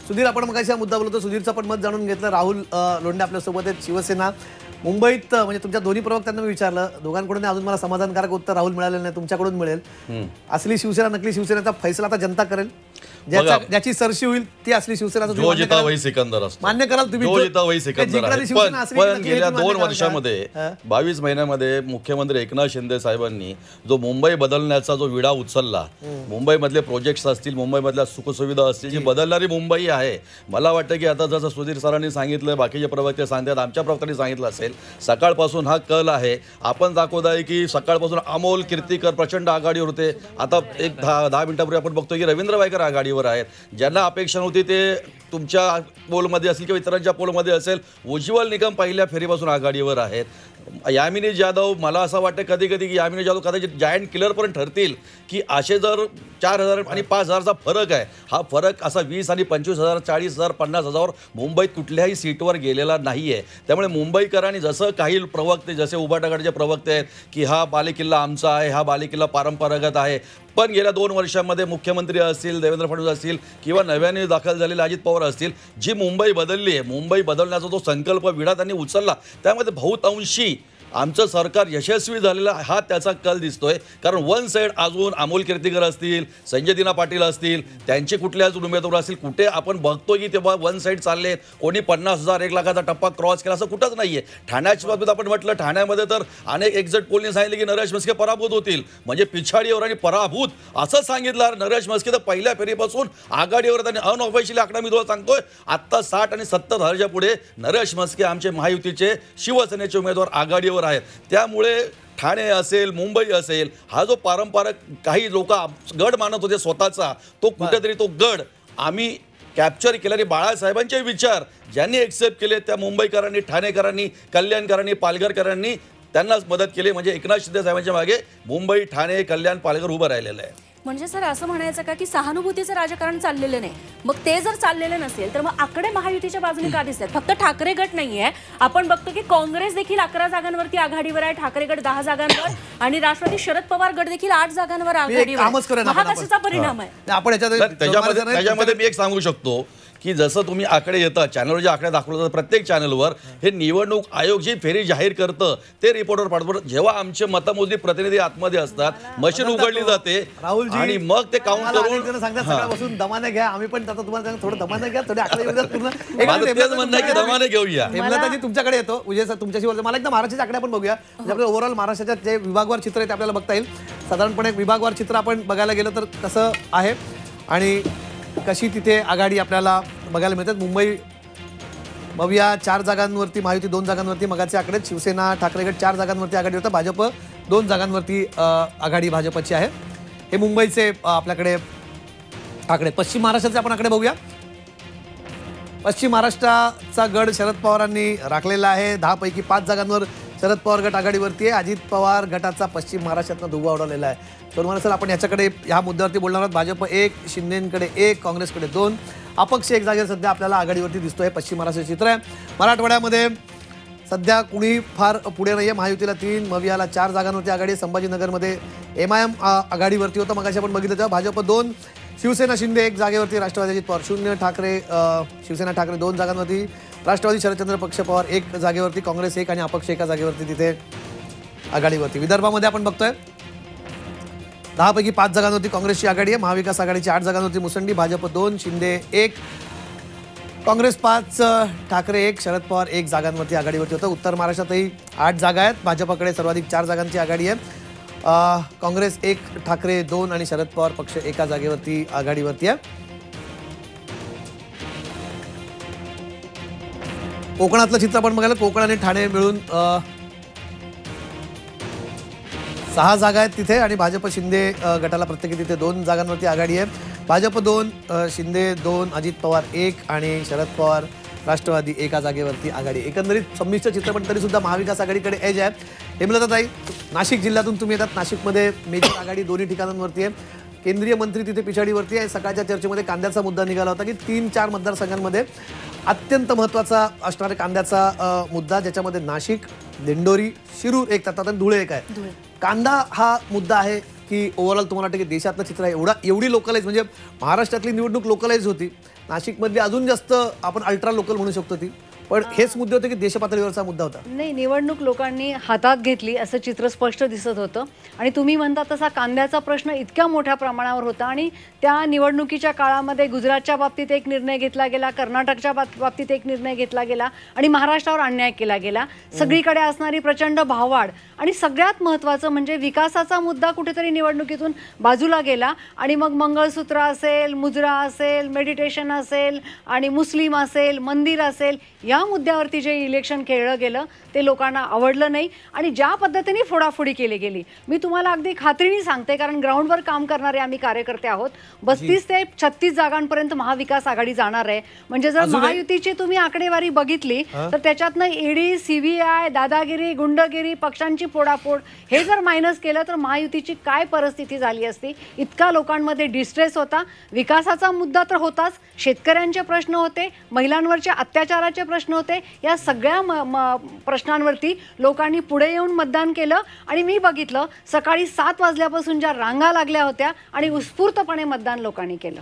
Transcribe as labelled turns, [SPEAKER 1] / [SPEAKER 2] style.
[SPEAKER 1] सुधीर, आपण मगाशी हा मुद्दा बोलतो, सुधीरचं पण मत जाणून घेतलं. राहुल लोंढे आपल्यासोबत आहेत. शिवसेना मुंबईत, म्हणजे तुमच्या दोन्ही प्रवक्त्यांना मी विचारलं, दोघांकडून अजून मला समाधानकारक उत्तर राहुल मिळालेलं नाही, तुमच्याकडून मिळेल. असली शिवसेना नकली शिवसेनेचा फैसला आता जनता करेल. ज्याची सरशी होईल ती असली शिवसेना. मान्य कराल तुम्ही?
[SPEAKER 2] पण गेल्या 2 वर्षामध्ये 22 महिन्यामध्ये मुख्यमंत्री एकनाथ शिंदे साहेबांनी जो मुंबई बदलण्याचा जो विडा उचलला, मुंबईमधले प्रोजेक्ट्स असतील, मुंबईमधल्या सुखसुविधा असतील, जी बदलणारी मुंबई आहे. मला वाटतं की आता जसं सुधीर सरांनी सांगितलं, बाकीचे प्रवक्ते सांगतात, आमच्या प्रवक्त्यांनी सांगितलं असेल, सकाळपासून हा कल आहे. आपण दाखवत आहे की सकाळपासून अमोल कीर्तीकर प्रचंड आघाडीवर होते. आता एक 10 मिनिटापूर्वी आपण बघतोय की रवींद्र वायकर आघाडीवर आहेत. ज्यांना अपेक्षा नव्हती ते तुमच्या पोलमध्ये असेल किंवा इतरांच्या पोलमध्ये असेल, उज्ज्वल निकम पहिल्या फेरीपासून आघाडीवर आहेत. यामिनी जाधव, मला असं वाटतं कधी कधी की यामिनी जाधव कदाचित जायंट किलर पण ठरतील, की असे जर 4,000 आणि 5,000चा फरक आहे, हा फरक असा 20 आणि 25,000, 40,000, 50,000 मुंबईत कुठल्याही सीटवर गेलेला नाही आहे. त्यामुळे मुंबईकरांनी, जसं काही प्रवक्ते, जसे उभाटागडचे प्रवक्ते आहेत की हा बालेकिल्ला आमचा आहे, हा बालेकिल्ला पारंपरागत आहे, पण गेल्या 2 वर्षांमध्ये मुख्यमंत्री असतील, देवेंद्र फडणवीस असतील किंवा नव्याने दाखल झालेले अजित पवार असतील, जी मुंबई बदलली आहे, मुंबई बदलण्याचा जो संकल्प विडा त्यांनी उचलला, त्यामध्ये बहुतांशी आमचं सरकार यशस्वी झालेलं हा त्याचा कल दिसतोय. कारण वन साईड अजून अमोल कीर्तीकर असतील, संजय दिना पाटील असतील, त्यांचे कुठल्याच उमेदवार असतील, कुठे आपण बघतोय की तेव्हा वन साईड चालले. कोणी 50,000, 1 लाखाचा टप्पा क्रॉस केला असं कुठंच नाहीये. ठाण्याची बाबतीत आपण म्हटलं, ठाण्यामध्ये तर अनेक एक्झिट पोलनी सांगितले की नरेश म्हस्के पराभूत होतील, म्हणजे पिछाडीवर आणि पराभूत असं सांगितलं. नरेश म्हस्के तर पहिल्या फेरीपासून आघाडीवर, त्यांनी अनऑफिशियली आकडा मी तुम्हाला सांगतोय, आत्ता 60 आणि 70,000च्या पुढे नरेश म्हस्के आमचे महायुतीचे शिवसेनेचे उमेदवार आघाडीवर आहेत. त्यामुळे ठाणे असेल, मुंबई असेल, हा जो पारंपरिक काही लोक गड मानत होते स्वतःचा, तो कुठेतरी तो गड आम्ही कॅप्चर केला. आणि बाळासाहेबांचे विचार ज्यांनी एक्सेप्ट केले, त्या मुंबईकरांनी, ठाणेकरांनी, कल्याणकरांनी, पालघरकरांनी त्यांनाच मदत केली. म्हणजे एकनाथ शिंदे साहेबांच्या मागे मुंबई, ठाणे, कल्याण, पालघर उभं राहिलेलं आहे.
[SPEAKER 3] म्हणजे सर असं म्हणायचं का की सहानुभूतीचं राजकारण चाललेलं नाही? मग ते जर चाललेलं नसेल तर मग आकडे महायुतीच्या बाजूने का दिसतात? फक्त ठाकरे गट नाहीये, आपण बघतो की काँग्रेस देखील 11 जागांवरती आघाडीवर आहे, ठाकरे गट 10 जागांवर, आणि राष्ट्रवादी शरद पवार गट देखील 8 जागांवर आघाडीवर आहे. हा कशाचा परिणाम आहे?
[SPEAKER 1] आपण
[SPEAKER 2] त्याच्यामध्ये मी एक सांगू शकतो की जसं तुम्ही आकडे येतात, चॅनलवर जे आकडे दाखवले जातात, प्रत्येक चॅनलवर हे निवडणूक आयोग जी फेरी जाहीर करतं ते रिपोर्टवर पाठवतात. जेव्हा आमचे मतमोजणी प्रतिनिधी आतमध्ये असतात, मशीन उघडली जाते आणि मग ते काउंट करून
[SPEAKER 1] सांगतात सगळ्यापासून दमाने घ्या. आम्ही पण आता तुम्हाला थोडं दमाने घ्या, थोडे आकडे पूर्ण
[SPEAKER 2] दमाने घेऊया.
[SPEAKER 1] हेमलताजी तुमच्याकडे येतो, तुमच्याशी बोलतो. मला एकदा महाराष्ट्राचे आकडे आपण बघूया. आपल्या ओव्हरऑल महाराष्ट्राच्या जे विभागवार चित्र आहे ते आपल्याला बघता येईल. साधारणपणे विभागवार चित्र आपण बघायला गेलं तर कसं आहे आणि कशी तिथे आघाडी आपल्याला बघायला मिळतात. मुंबई मविया 4 जागांवरती, महायुती 2 जागांवरती, मगाचे आकडे शिवसेना ठाकरे गट 4 जागांवरती आघाडी होता, भाजप 2 जागांवरती आघाडी भाजपची आहे. हे मुंबईचे आपल्याकडे आकडे. पश्चिम महाराष्ट्राचे आपण आकडे बघूया. पश्चिम महाराष्ट्राचा गड शरद पवारांनी राखलेला आहे. 10 पैकी 5 जागांवर शरद पवार गट आघाडीवरती आहे. अजित पवार गटाचा पश्चिम महाराष्ट्रातनं धुव्वा उडवलेला आहे. तर सर आपण याच्याकडे, ह्या मुद्द्यावरती बोलणार आहोत. भाजप 1, शिंदेकडे 1, काँग्रेसकडे 2, अपक्ष 1 जागेवर सध्या आपल्याला आघाडीवरती दिसतोय. पश्चिम महाराष्ट्राचे चित्र आहे. मराठवाड्यामध्ये सध्या कुणी फार पुढे नाही आहे. महायुतीला 3, मवियाला 4 जागांवरती आघाडी आहे. संभाजीनगरमध्ये MIM आघाडीवरती होतं, मगाशी आपण बघितलं तेव्हा. भाजप 2, शिवसेना शिंदे 1 जागेवरती, राष्ट्रवादी अजित पवार 0, ठाकरे शिवसेना ठाकरे 2 जागांवरती, राष्ट्रवादी शरदचंद्र पक्ष पवार 1 जागेवरती, काँग्रेस 1 आणि अपक्ष 1 जागेवरती तिथे आघाडीवरती. विदर्भामध्ये आपण बघतोय 10 पैकी 5 जागांवरती काँग्रेसची आघाडी आहे. महाविकास आघाडीची 8 जागांवरती मुसंडी, भाजप 2, शिंदे 1, काँग्रेस 5, ठाकरे 1, शरद पवार 1 जागांवरती आघाडीवरती होतं. उत्तर महाराष्ट्रातही 8 जागा आहेत. भाजपकडे सर्वाधिक 4 जागांची आघाडी आहे. काँग्रेस 1, ठाकरे 2 आणि शरद पवार पक्ष 1 जागेवरती आघाडीवरती आहे. कोकणातलं चित्र आपण बघायला, कोकण आणि ठाणे मिळून 6 जागा आहेत तिथे आणि भाजप शिंदे गटाला प्रत्येकी तिथे 2 जागांवरती आघाडी आहे. भाजप 2, शिंदे 2, अजित पवार 1 आणि शरद पवार राष्ट्रवादी 1 जागेवरती आघाडी. एकंदरीत संमिश्र चित्र, पण तरी सुद्धा महाविकास आघाडीकडे एज आहे. हेमलताताई, नाशिक जिल्ह्यातून तुम्ही येतात. नाशिकमध्ये मेजर आघाडी दोन्ही ठिकाणांवरती आहे. केंद्रीय मंत्री तिथे पिछाडीवरती आहे. सकाळच्या चर्चेमध्ये कांद्याचा मुद्दा निघाला होता की 3-4 मतदारसंघांमध्ये अत्यंत महत्त्वाचा असणारा कांद्याचा मुद्दा, ज्याच्यामध्ये नाशिक, दिंडोरी, शिरूर 1 तत्वात धुळे 1 आहे. कांदा हा मुद्दा आहे. की ओव्हरऑल तुम्हाला वाटतं की देशातलं चित्र आहे एवढी लोकलाइज, म्हणजे महाराष्ट्रातली निवडणूक लोकलाइज होती, नाशिकमधली अजून जास्त आपण अल्ट्रा लोकल म्हणू शकतो ती, पण हेच मुद्दे होते की देशपातळीवरचा मुद्दा होता?
[SPEAKER 4] नाही, निवडणूक लोकांनी हातात घेतली असं चित्र स्पष्ट दिसत होतं. आणि तुम्ही म्हणता तसा कांद्याचा प्रश्न इतक्या मोठ्या प्रमाणावर होता आणि त्या निवडणुकीच्या काळामध्ये गुजरातच्या बाबतीत एक निर्णय घेतला गेला, कर्नाटकच्या बाबतीत एक निर्णय घेतला गेला आणि महाराष्ट्रावर अन्याय केला गेला. सगळीकडे असणारी प्रचंड भाववाढ आणि सगळ्यात महत्त्वाचं म्हणजे विकासाचा मुद्दा कुठेतरी निवडणुकीतून बाजूला गेला आणि मग मंगळसूत्र असेल, मुजरा असेल, मेडिटेशन असेल आणि मुस्लिम असेल, मंदिर असेल, या मुद्द्यावरती जे इलेक्शन खेळलं गेलं ते लोकांना आवडलं नाही. आणि ज्या पद्धतीने फोडाफोडी केली गेली, मी तुम्हाला अगदी खात्रीने सांगते, कारण ग्राउंडवर काम करणारे आम्ही कार्यकर्ते आहोत, 32 ते 36 जागांपर्यंत महाविकास आघाडी जाणार आहे. म्हणजे जर महायुतीची तुम्ही आकडेवारी बघितली तर त्याच्यातनं ईडी, CBI, दादागिरी, गुंडगिरी, पक्षांची फोडाफोड हे जर मायनस केलं तर महायुतीची काय परिस्थिती झाली असती. इतका लोकांमध्ये डिस्ट्रेस होता. विकासाचा मुद्दा तर होताच, शेतकऱ्यांचे प्रश्न होते, महिलांवरच्या अत्याचाराचे प्रश्न होते. या सगळ्या प्रश्नांवरती लोकांनी पुढे येऊन मतदान केलं आणि मी बघितलं सकाळी 7 वाजल्यापासून ज्या रांगा लागल्या होत्या आणि उत्स्फूर्तपणे मतदान लोकांनी केलं.